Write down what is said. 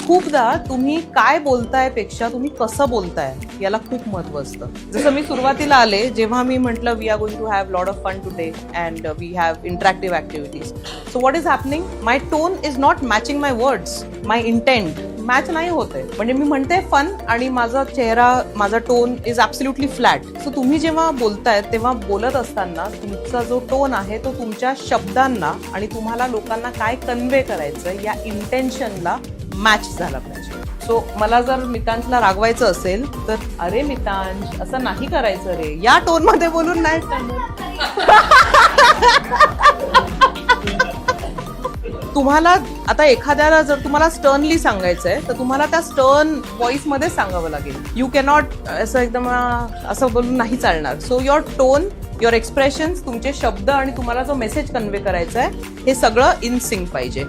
खूपदा तुम्ही काय बोलताय पेक्षा तुम्ही कसं बोलताय याला खूप महत्व असतं. जसं मी सुरुवातीला आले जेव्हा मी म्हटलं we are going to have lot of fun today and we have interactive activities. So what is happening, my tone is not matching my words, my intent match नाही होते. म्हणजे मी म्हणते फन आणि माझा चेहरा, माझा tone is absolutely flat. So तुम्ही जेव्हा बोलताय तेव्हा बोलत असताना तुमचा जो टोन आहे तो तुमच्या शब्दांना आणि तुम्हाला लोकांना काय कन्वे करायचं या इंटेन्शनला मॅच झाला पाहिजे. सो मला जर मितांशला रागवायचं असेल तर अरे मितांश असं नाही करायचं रे, या टोन मध्ये बोलून नाही तुम्हाला आता एखाद्याला जर तुम्हाला स्टर्नली सांगायचंय तर तुम्हाला त्या स्टर्न व्हॉइस मध्ये सांगावं लागेल. यू कॅनॉट असं एकदम असं बोलून नाही चालणार. So your tone, your expressions, तुमचे शब्द आणि तुम्हाला जो मेसेज कन्वे करायचा आहे हे सगळं इन सिंक पाहिजे.